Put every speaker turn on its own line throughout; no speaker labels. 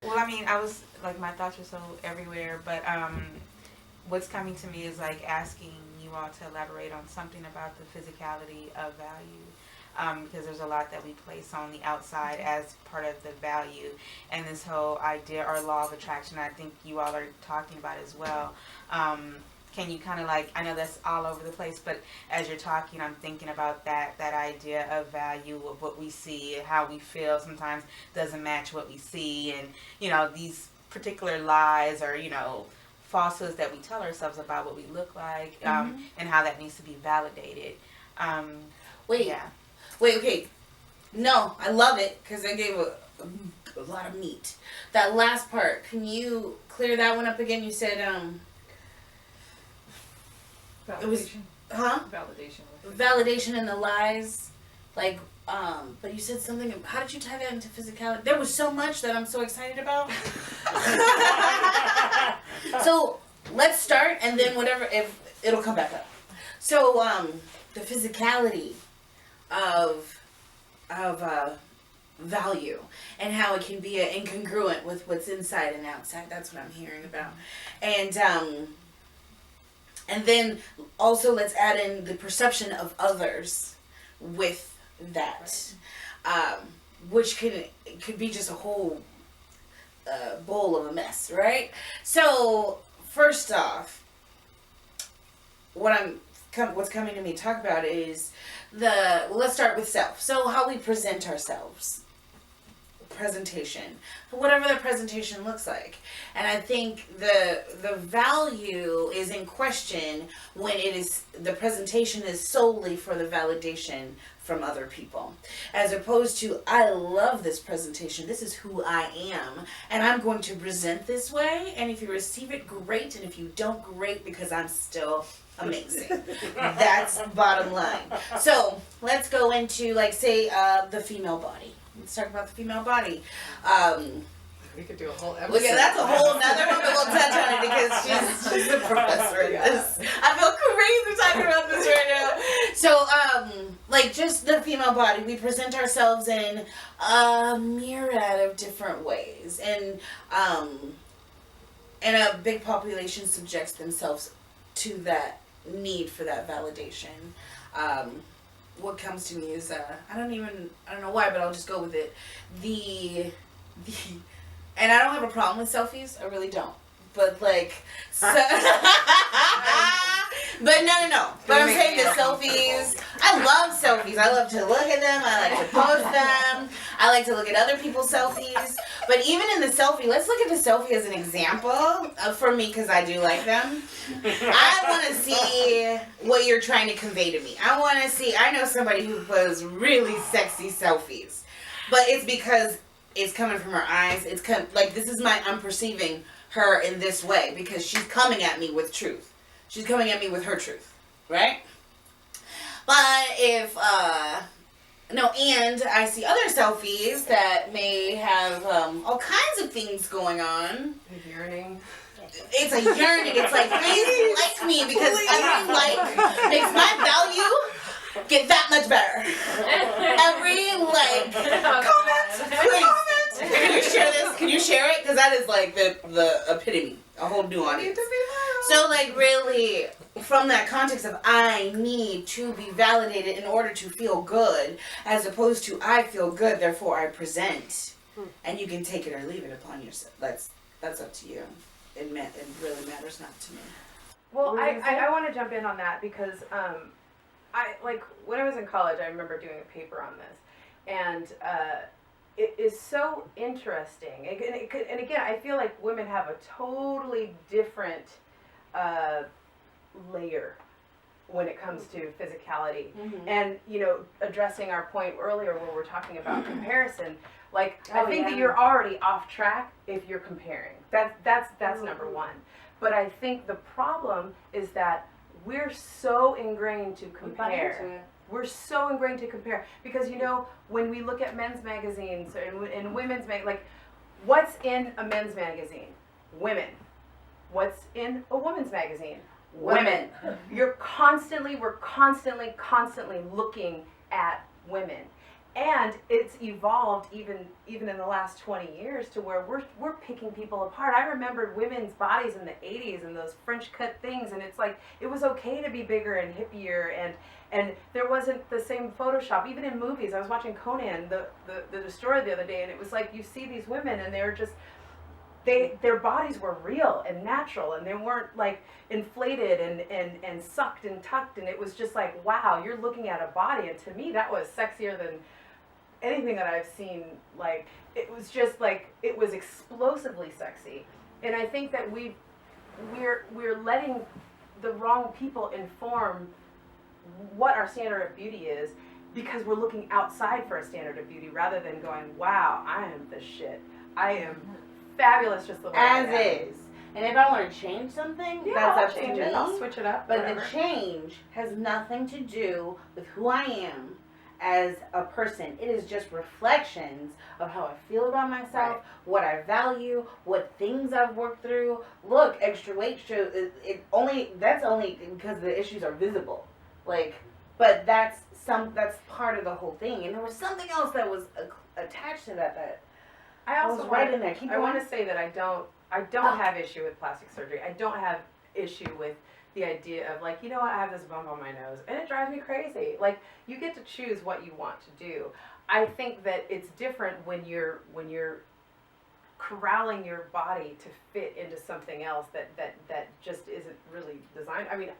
Well, I mean, I was like, my thoughts were so everywhere, but what's coming to me is like asking you all to elaborate on something about the physicality of value. Because there's a lot that we place on the outside as part of the value, and this whole idea or law of attraction, I think you all are talking about as well. Can you kind of like, I know that's all over the place, but as you're talking, I'm thinking about that idea of value, of what we see, how we feel sometimes doesn't match what we see, and these particular lies or falsehoods that we tell ourselves about what we look like, and how that needs to be validated.
Wait.
Yeah.
Wait, okay. No, I love it because I gave a lot of meat. That last part, can you clear that one up again? You said,
Validation.
It was, huh? Validation and the lies. Like, but you said something, how did you tie that into physicality? There was so much that I'm so excited about. So, let's start and then whatever, if it'll come back up. So, the physicality of value and how it can be incongruent with what's inside and outside. That's what I'm hearing about. And then also let's add in the perception of others with that, which could be just a whole bowl of a mess, right? So first off, what's coming to me to talk about is let's start with self. So how we present ourselves. Presentation. Whatever the presentation looks like. And I think the value is in question when the presentation is solely for the validation from other people. As opposed to, I love this presentation. This is who I am. And I'm going to present this way. And if you receive it, great. And if you don't, great, because I'm still amazing. That's bottom line. So let's go into, like, say, the female body. Let's talk about the female body.
We could do a whole episode.
Look at that's a whole nother one, but we'll touch on it because she's a professor in this. I feel crazy talking about this right now. So, like, just the female body, we present ourselves in a myriad of different ways, and a big population subjects themselves to that need for that validation. What comes to me is I don't know why, but I'll just go with it. And I don't have a problem with selfies. I really don't. But like, so, but no. But I'm saying the selfies. I love selfies. I love to look at them. I like to post them. I like to look at other people's selfies. But even in the selfie, let's look at the selfie as an example for me because I do like them. I want to see what you're trying to convey to me. I know somebody who posts really sexy selfies, but it's because it's coming from her eyes. I'm perceiving her in this way because she's coming at me with truth. She's coming at me with her truth, right? But if, and I see other selfies that may have all kinds of things going on.
Yearning.
It's a yearning. It's like, please like me because every like makes my value get that much better. Every like, comment, please. Can you share this? Can you share it? Because that is like the epitome, a whole new audience. So like really, from that context of I need to be validated in order to feel good, as opposed to I feel good, therefore I present, and you can take it or leave it upon yourself. That's up to you. It really matters not to me.
Well, I want to jump in on that because I like when I was in college, I remember doing a paper on this, and it is so interesting. And again, I feel like women have a totally different layer when it comes to physicality. Mm-hmm. And, addressing our point earlier where we're talking about comparison, like, I think that you're already off track if you're comparing. That's number one. But I think the problem is that we're so ingrained to compare. We're so ingrained to compare because when we look at men's magazines and women's like, what's in a men's magazine? Women. What's in a woman's magazine? Women. We're constantly looking at women, And it's evolved even in the last 20 years to where we're picking people apart. I remembered women's bodies in the 80s and those French cut things, and it's like it was okay to be bigger and hippier, and there wasn't the same Photoshop. Even in movies, I was watching Conan the Destroyer the other day, and it was like you see these women and they're just their bodies were real and natural, and they weren't like inflated and sucked and tucked, and it was just like, wow, you're looking at a body. And to me, that was sexier than anything that I've seen. Like, it was just like, it was explosively sexy. And I think that we're letting the wrong people inform what our standard of beauty is, because we're looking outside for a standard of beauty rather than going, wow, I am the shit. I am fabulous just the way I am.
As is. And if I want to change something,
Yeah,
that's
I'll
up to
change
me.
it. I'll switch it up.
But
whatever.
the change has nothing to do with who I am as a person. It is just reflections of how I feel about myself,
Right.
what I value, what things I've worked through. Look, extra weight shows that's only because the issues are visible. Like, but that's part of the whole thing. And there was something else that was attached to that
I also
was right in there. Keep
I want
going.
to say that I don't have issue with plastic surgery. I don't have issue with the idea of like, you know what, I have this bump on my nose and it drives me crazy. Like, you get to choose what you want to do. I think that it's different when you're corralling your body to fit into something else that just isn't really designed. I mean,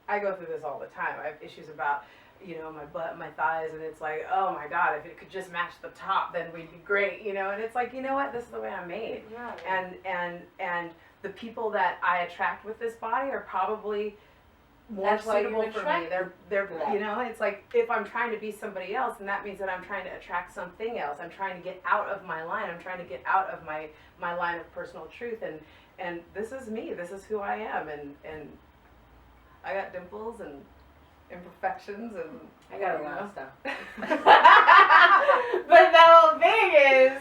I go through this all the time. I have issues about, you know, my butt, my thighs, and it's like, oh my God, if it could just match the top, then we'd be great, you know. And it's like, you know what, this is the way I'm made.
Yeah.
And the people that I attract with this body are probably more
That's why
suitable
you
for
attract
me. They're
that.
you know, it's like if I'm trying to be somebody else, then that means that I'm trying to attract something else. I'm trying to get out of my line. I'm trying to get out of my line of personal truth. And this is me. This is who I am. And I got dimples and imperfections, and
I got a
you
lot
know.
of stuff. But the whole thing is,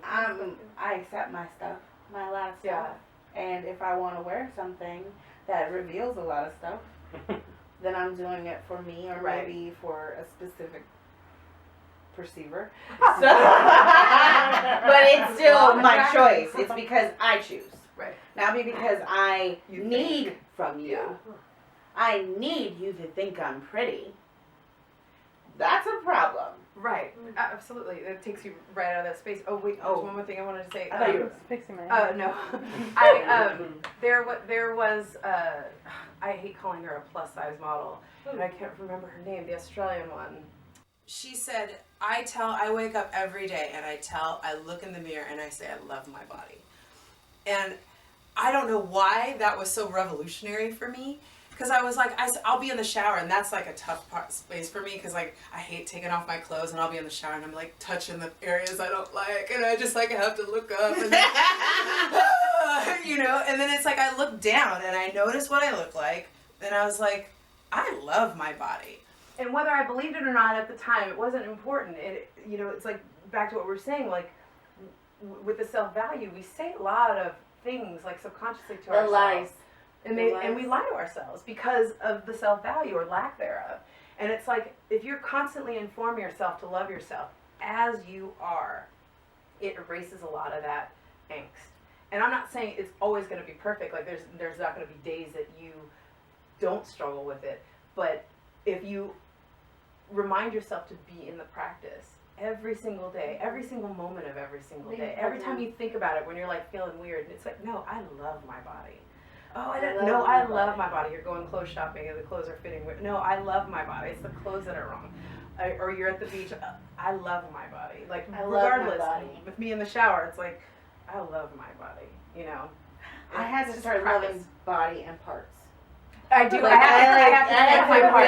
I accept my stuff, my lot of stuff.
Yeah.
And if I want to wear something that reveals a lot of stuff, then I'm doing it for me, or
Right.
maybe for a specific perceiver.
So,
But it's still
Well,
my
attractive.
choice. It's because I choose.
Right.
Not because I
You
need
think.
from you.
Yeah.
I need you to think I'm pretty. That's a problem.
Right. Absolutely. It takes you right out of that space. Oh wait. There's one more thing I wanted to say.
I thought you were
fixing my hair.
No. There was I hate calling her a plus size model, but I can't remember her name. The Australian one.
She said, I wake up every day and I look in the mirror and I say, I love my body. And I don't know why that was so revolutionary for me. Because I was like, I'll be in the shower, and that's like a tough space for me, because like I hate taking off my clothes, and I'll be in the shower and I'm like touching the areas I don't like, and I just like have to look up, and then, you know, and then it's like I look down and I notice what I look like, and I was like, I love my body.
And whether I believed it or not at the time, it wasn't important. It, you know, it's like back to what we were saying, like with the self-value, we say a lot of things like subconsciously to ourselves.
lies.
And we lie to ourselves because of the self-value or lack thereof. And it's like, if you're constantly informing yourself to love yourself as you are, it erases a lot of that angst. And I'm not saying it's always going to be perfect. Like there's not going to be days that you don't struggle with it. But if you remind yourself to be in the practice every single day, every single moment of every single day, every time you think about it when you're like feeling weird, and it's like, no, I love my body. Oh, I love my body. You're going clothes shopping and the clothes are fitting. No, I love my body. It's the clothes that are wrong. Or you're at the beach. I love my body. Like,
I love my
regardless,
body.
with me in the shower, it's like, I love my body, you know.
I had to
It's
start
practice.
loving body and parts.
I do.
Like,
I have to
I
love my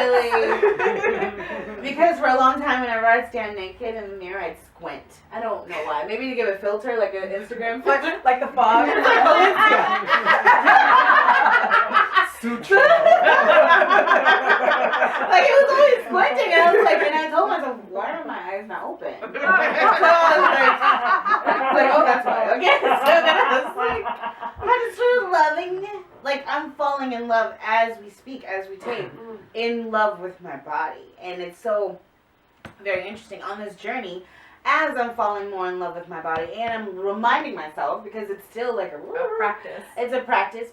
really, because for a long time, whenever I'd stand naked in the mirror, I'd squint. I don't know why. Maybe to give a filter, like an Instagram filter.
like the fog.
Sutra. Like, it was always squinting, and I was like, and I told myself, why are my eyes not open? So I was like, oh, that's why. Okay, so then I was like, I just started loving, like, I'm falling in love as we speak, as we tape, in love with my body, and it's so very interesting on this journey as I'm falling more in love with my body, and I'm reminding myself, because it's still like
A practice.
it's a practice.